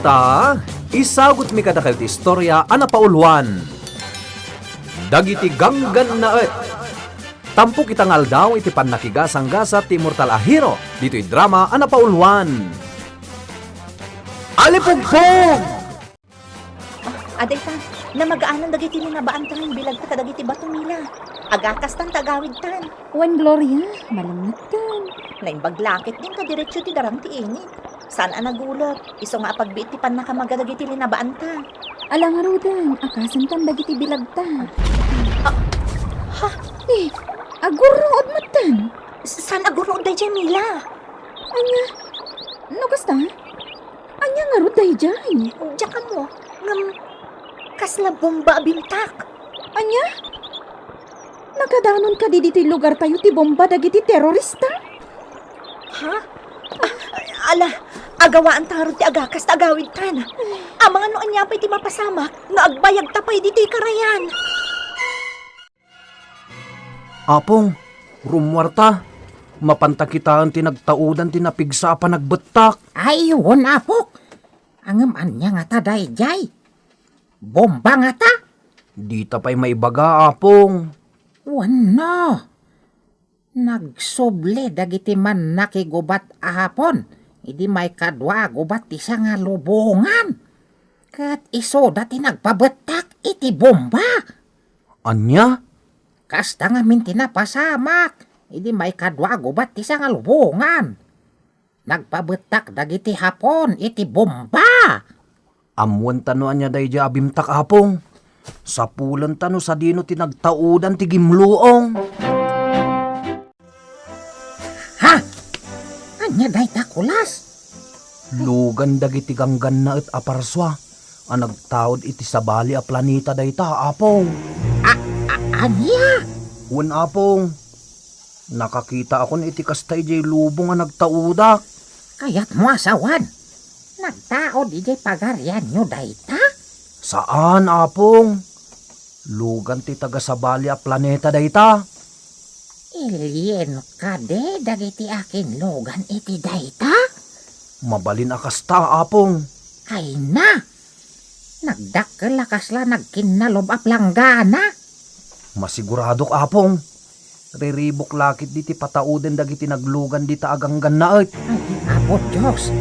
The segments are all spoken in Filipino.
ta, isagot mi kadakal ti istorya ana pauluan. Dagiti ganggan na et. Tampo kita ngaldaw iti pannakigasang-gasa ti Immortal Ahiro. Dito'y drama ana pauluan. Alipugpog! Aday ta, na mag-aanan dagiti ninabaan tan, bilag ta kadagiti batumila. Agakas tan tagawid tan. Wan Gloria, malangat tan. Naimbaglakit din ka diretsyo ti darang ti init. Saan ang nagulot? Iso nga pagbiit ti pan nakamagdagiti linabaan ta. Alang arudan, akasan tan dagiti bilag ta. Ha? Agurod matan. Saan aguro day Jamila? Anya, no kasta? Anya nga ruday jay. Diyan ka mo, ngam kasla bomba bintak. Anya? Nakadanon ka di dito'y lugar tayo ti bomba dagiti terorista? Ha? Ala, agawaan tarot ti agakas tagawid tan. Mga noon niya pa'y ti mapasamak, nga agbayag tapay dito'y karayan. Apong, rumwarta. Mapantakitaan tinagtaudan tinapigsa pa nagbetak. Ay, yun, apok. Angaman niya nga ta, dayjay. Bomba nga ta. Di ta pa'y maibaga, apong. Wano. Nagsoble dagiti man nakigubat ahapon. Idi may kadwa gubat ti siya nga lubungan. Kat iso dati nagpabetak iti bomba. Anya? Kasta nga minti na pasamak. Idi may kadwa gubat ti siya nga lubungan. Nagpabetak dagiti hapon iti bomba. Amuan tanoan niya dahi di abimtak, apong. Sa pulan tano sa dino tinagtaudan ti gimluong. Ha? Anya day takulas? Lugan dagiti ganggan na et aparswa. Ang nagtaod iti sabali a planeta dahi ta, apong. Anya? Wan, apong. Nakakita akon iti kastay jay lubong nga nagtaudak. Kayat mo asawan. Nagtaod iti pagarian nyo dayta? Saan, apong? Lugan ti tagasabali a planeta dayta. Alien ka de dagiti akin logan iti dayta? Mabalin akasta, apong. Ay na! Nagdakkel akasla nagkinalob a planggana. Masiguradok, apong. Riribok lakit diti patauden dagiti naglugan dita aganggan na et. Ay abot Diyos.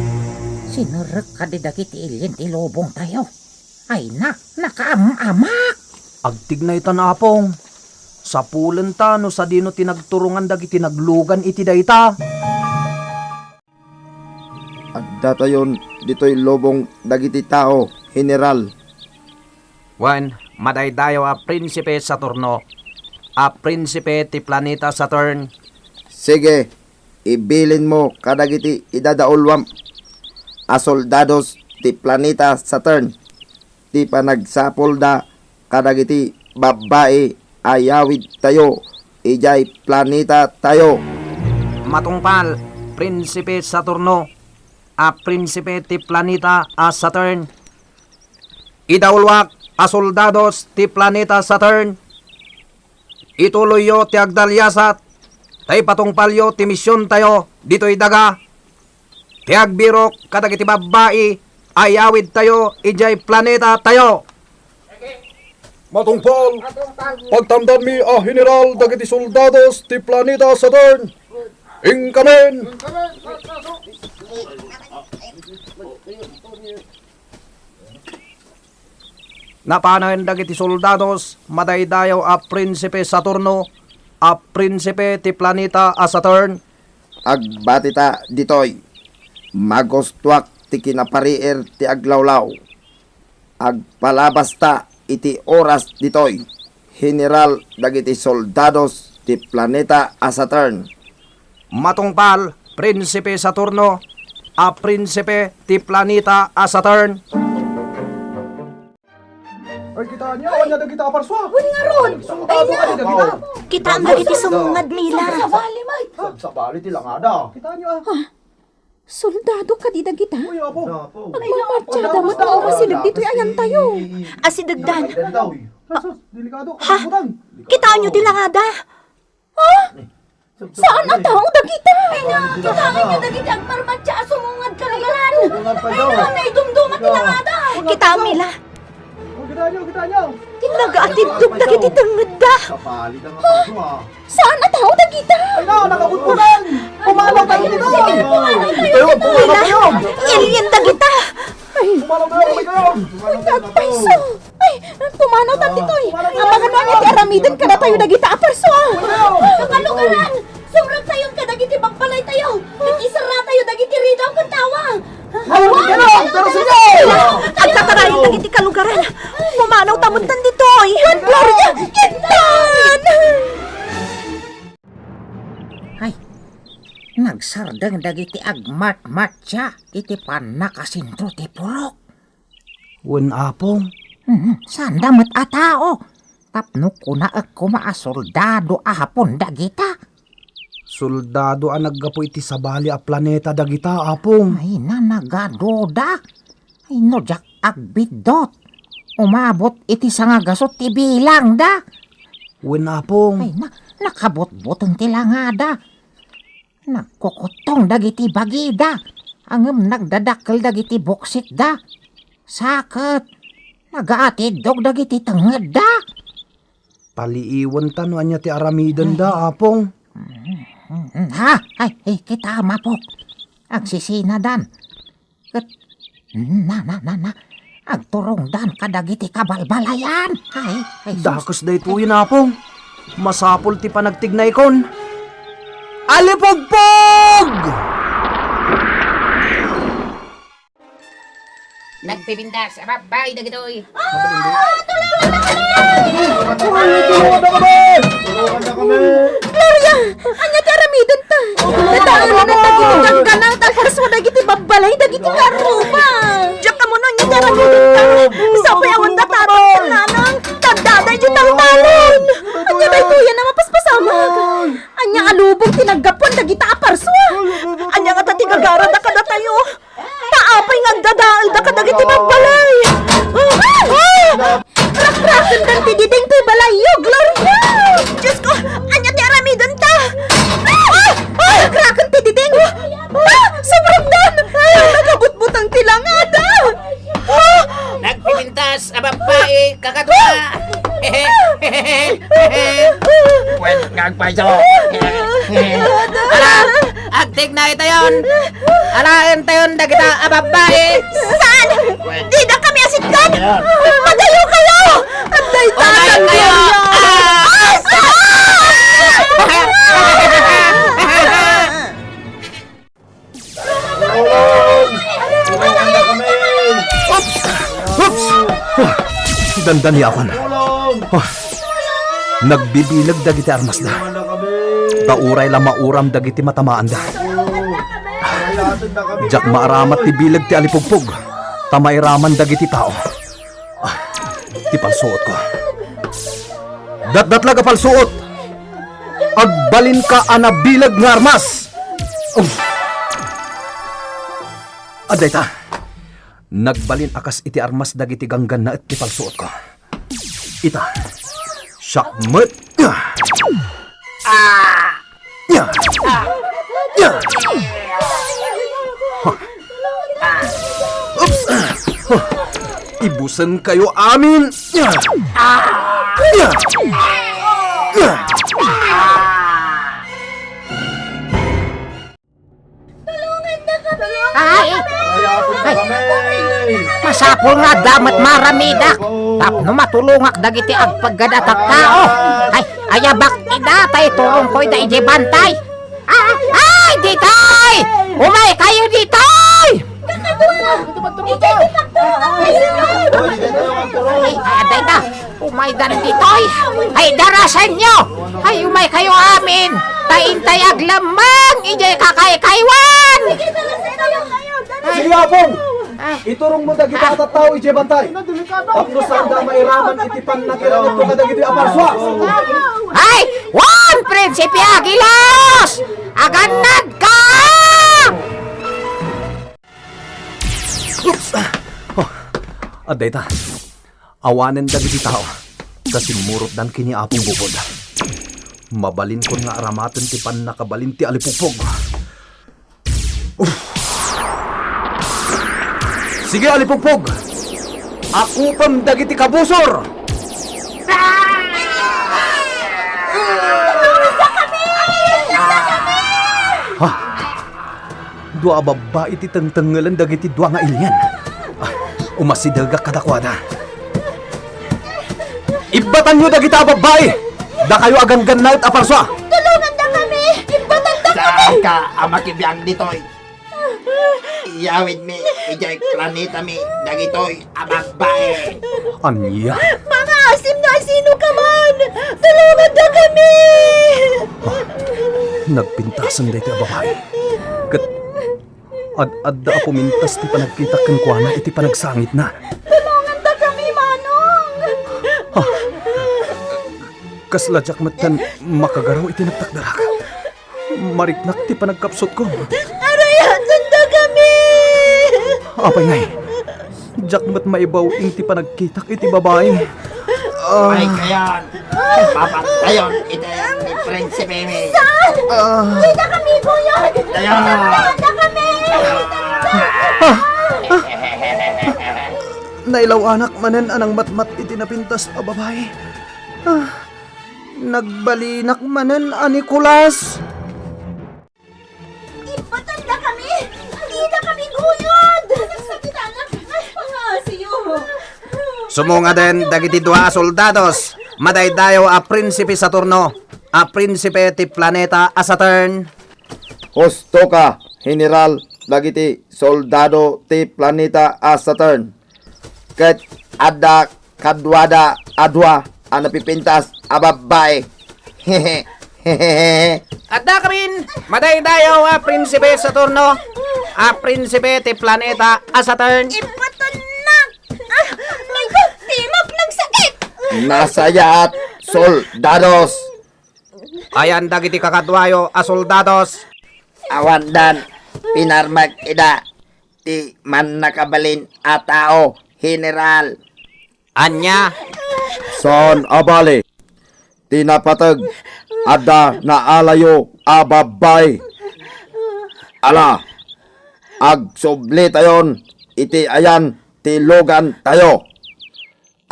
Sinurek ka di dagiti alien ti lobong tayo. Ay na, nakaamak. Agtig na itan, apong. Sa pulen ta no sa dino tinagturungan dagiti naglugan iti dayta. Adda tayon dito'y lobong dagiti tao, General. Wan, madaydayo a prinsipe Saturno. A prinsipe ti planeta Saturn. Sige, ibilin mo kadagiti idadaulwam a soldados ti planeta Saturn. Ti panagsapol da kadagiti babae ayawid tayo. Ijay planeta tayo. Matungpal, prinsipe Saturno. A prinsipe ti planeta a Saturn. Idaulwak a soldados ti planeta Saturn. Ituloy yo ti agdalyasat. Tay patungpalyo ti misyon tayo dito'y daga. Ti agbirok kadagiti babae ayawid tayo ijay planeta tayo. Matungpal, pagtamdan mi a general dagiti soldados ti planeta Saturn. Inkamen! Napanayon dagiti soldados madaydayaw a prinsipe Saturno, a prinsipe ti planeta a Saturn. Agbatita ditoy. Magustuak ti kinaparier ti aglawlaw. Agpalabas ta iti oras ditoy. General dagiti soldados ti planeta a Saturn. Matungpal, prinsipe Saturno, a prinsipe ti planeta a Saturn. Ay, kita niya, wala na kita aparswa. Wan nga ron. Soldado ka di kita. Kita ang dagiti sumungad Mila. Sabali, may. Sa bali ti lang ada. Kita niya. Soldado ka di dagita? Uy, apo. Magmamartsada mo ito masilip dito'y ayan tayo. Asidagdan. Delikado. Ha? Kitaan nyo dilangada. Saan ang taong dagita? Kitaan nyo dagiti agmarmatsa sumungad kalagalan. Ay na, naidumdumat Kita Mila. Kita nyo. Nagaatidtog dagiti tenged da. Kapali ka nga Saan na tao dagita? Ay na, nakabutbunan! Pumalaw tayo dito! Alien dagita. Pumalaw tayo, may kayo! Nagpaiso! Ay, pumanaw ta ditoy. Ang mga nuan iti aramidan ka na tayo dagita aparso. Kalugaran! Sumrag tayo ka dagiti magbalay tayo. Nag-isara tayo dagiti rito ang kantawa. Pero sige! Ang kakarayin dagiti kalugaran. Pumanaw tamuntan ditoy. Juan Gloria! Intan! Ay, nagsardang dagiti agmat-matya iti panakasintro ti purok. Wen apong, Saan damat a tao? Tapno ko na ako maasoldado ahapon dagita. soldado ang naggapo iti sabali a planeta dagita apong. Ay na nagadoda. Ay no jak agbidot. Umabot iti sangagasot ti bilang da. Wen apong, Ay na nakabot-botong ti langada. Nagkukutong dagiti bagida. Angem nagdadakkel dagiti boksit da. Sakit. Nagaatid dog dagiti tenged da. paliiwan tanuan niya ti aramidan da apong. Ha? Ay, kita mapok. Agsisina dan. Ket, na. Agturong dan kadagiti kabalbalayan. Ay, Dakos da ito yun apong. Masapol ti panagtignay kon. Alipogpog! Nagpipintas, ababay na gitoy. Gloria! Anya ti aramidan ta. Nadaan na dagiti kanang talparso dagiti babbalay dagiti karuba. Diyak ka mo nun yung aramidan ta. Sabay awan da tarong nanang. Tagdaday di taltalon. Anya ba ito yan na mapaspasamag? Anya alubong tinagapon dagita aparso. Anya nga tati gagara da kada tayo. Paapay nga dadaal da kada giti magbalay. Rakrakan dan ti diding ti balayo, Gloria! Diyos ko, anya ti aramidan ta. Rakrakan ti diding! Sobrang dan! Nakabutbutang tilangada! Nagpipintas, ababay, kakadwa. Pwede ngagpaso. Ala, agtig na ito yun. Alain tayo na kita, ababay. Saan? Di na kami asitkan. Magayo kayo. Anday Umay kayo. Dandan yawan. Nagbibilag dagiti armas da. Tauray la mauram dagiti matamaan da. Jak maaramat ti bilag ti alipugpog. Tamairaman dagiti tao. Ti palsuot ko. Dat laga palsuot. Agbalin ka anabilag nga armas. Aday ta. Nagbalin akas iti armas dagiti ganggan na iti palsuot ko. Ita. Syakmet. Ya. Ibusan kayo amin. masapol nga damat maramidak. Tapno matulungak dagiti agpaggadatak tao. Ay, ayabak ida tay turong ko'y da ije bantay. Ay, ditoy! Umay kayo ditoy! Ay, aday da. Umay dan ditoy. Ay, darasan nyo. Ay, umay kayo amin. Taintay aglamang ije kakay-kaywan. Sige apong! Iturong mo dagiti atataw ije bantay. Tapno saan da mairaman iti panakiramit ko kadagiti aparswa. Ay, Juan Prinsipe Aguilas! Aganad ka! Oops! Aday ta. Awanen dagiti tao. Kasi murot dan kini apong bukod. Mabalin ko nga aramaten ti panakabalin ti alipupog. Sige, Alipugpog. Ako pang dagiti kabusor. Ha? Dua babae iti tengtengelan dagiti dua nga ilyan. Umasidaga kadakwada. Ibatan nyo dagiti babae. Da kayo agang ganayot aparswa. Tulungan na kami! Ibatan na kami! Saan ka amakibiyang ditoy? Iyawid mi, ijay planeta mi, dagitoy, ababae. Anya? Mga asim na sino ka man! Tulungan na kami! Nagpintasan da iti babae. Kat ad-adda ako mintas ti panagkita ken kuana iti panagsangit na. Tulungan na kami, Manong! Kasladyak matan makagaraw iti nagtakdarak. Mariknak ti panagkapsot ko. Arayan, sanda kami! Apay ngay. Jak mat maibaw ing ti panagkitak iti babae. Ay kayon, papantayon, ito yan ni Prinsipe mi. Kita kami, Kuya! Tayon! Tulungan na kami! Nailaw anak manen anang matmat iti napintas a babae. Nagbalinak manen a Nicolas. Ibatan na kami! Kita kami, Guyod! Sakit anak! Ay, pangasiyo! Sumunga din dagiti dua soldados. Madaydayo a Prinsipe Saturno, a Prinsipe ti planeta a Saturn. Husto ka, General, dagiti soldado ti planeta a Saturn. Ket adda kadwada adwa ang napipintas a babae. Hehe. Hehehe. At da kamin, madaydayo a Prinsipe Saturno, a Prinsipe ti planeta a Saturn. Ibatan na! Ah, may timok nagsakit! Nasaya at soldados. Ayan dagiti kakadwayo a soldados. Awandan, pinarmag ida, ti man nakabalin a tao, General. Anya, Son abali. Tinapatag. Adda na alayo a babay. Ala. Agsubli tayon. Iti ayan tilugan tayo.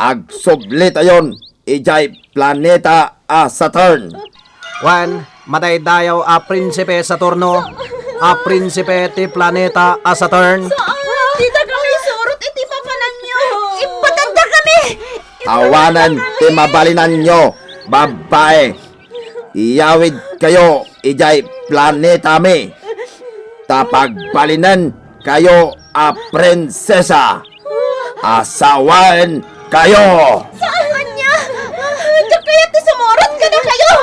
Agsubli tayon. Ijay planeta a Saturn. Juan, madaydayo a Prinsipe Saturno, a Prinsipe ti planeta a Saturn. Kita kami surot iti papanan nyo! Ibatan na kami! Awanan ti mabalinan nyo. Babae. Iyawid kayo. Ijay planeta mi. Tapagbalinan kayo a prinsesa. Asawain kayo. Saan niya? Diyak kaya't sumurot ka na kayo!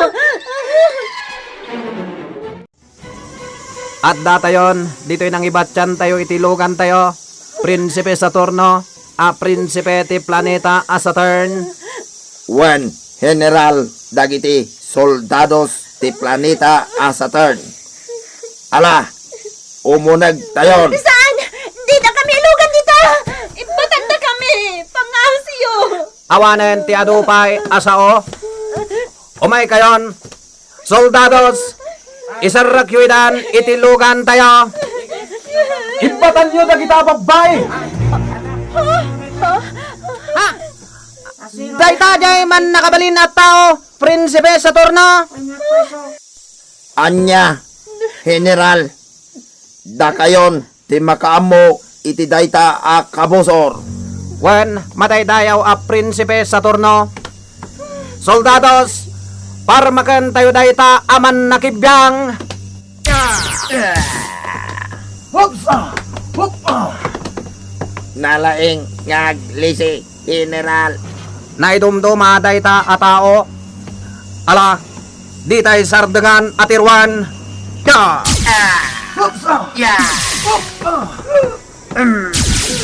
At datayon, dito'y nang ibatyan tayo itilugan tayo. Prinsipe Saturno, a Prinsipe ti planeta a Saturn. When General dagiti soldados ti planeta a Saturn. Ala, umunag tayon. Saan? Di na kami ilugan dito! Ibatan na kami! Pangasiyo! Awanen ti adupay asao. Umay kayon, soldados, isarakyuidan itilugan tayo. Ibatan nyo dagita babae. Daytayay man nakabalin at tao, Prinsipe Saturno. Anya, General, dakayon ti makaamo iti dayta a kabusor. When mataydayaw a Prinsipe Saturno. Soldados, parmakan tayo dayta aman nakibyang. Nalaing ngaglisi, General. Naidumduma dayta a tao. Ala, di tayo sardengan atirwan.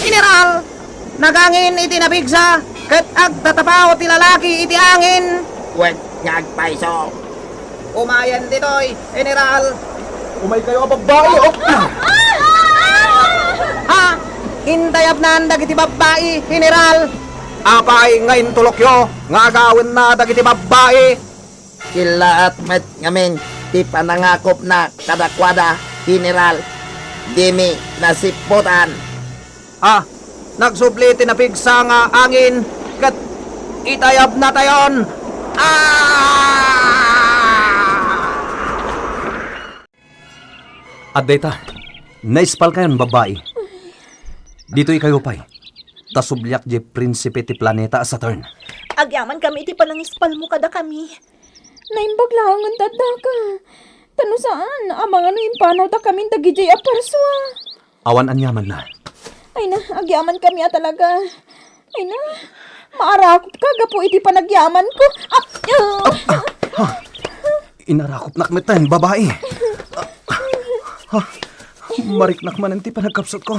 General, nagangin iti nabigsa, ket agtatapaw ti lalaki iti angin. Huwag ngagpaiso. Umayan ditoy, General. Umay kayo a babae. Ha? Hindayab na ang dagiti babae, General. Apay ngayon tulokyo, nga gawin na dagiti babae. Kila at met ngamin, ti panangakop na kadakwada, General. Dimi nasiputan. Ah, nagsubli tinapigsa nga angin kat itayab na tayon. At data, naispal kayon babae. Dito'y kayo pa'y. Tasublyak je prinsipe ti planeta Saturn. Agyaman kami iti panangispal mo kada kami. Naimbag lang ang tataka. Tano saan? Amang ano yung panaw ta kami dagijay aparswa. Awan anyaman na. Ay na, agyaman kami talaga. Ay na, maarakot ka, gapo iti panagyaman ko. Inarakop nakmetan, babae. Mariknak man ti panagkapsot ko.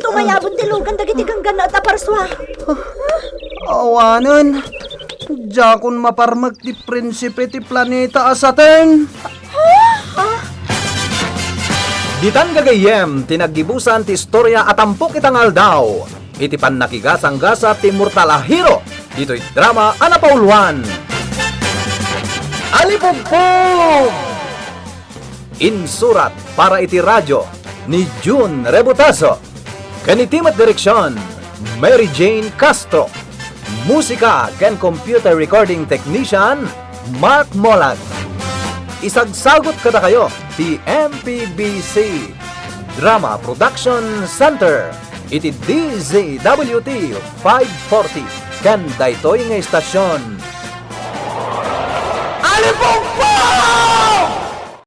Tumayabon ti lugan dagiti ganggan at aparswa. Awanan. Jakon maparmag ti prinsipe ti planeta Saturn. Ditan gagayem, tinagibusan ti istorya at ampok itangal daw. Iti pan nakigasang-gasa ti Murtalahiro. Dito'y drama Anapauluan. Alipugpug! Insurat para iti radyo ni June Rebutazo. Kanitimat direksyon, Mary Jane Castro. Musika ken computer recording technician, Mark Molag. Isagsagot kada kayo, ti MPBC Drama Production Center. Iti DZWT 540 ken daytoy nga istasyon. Alipongpong!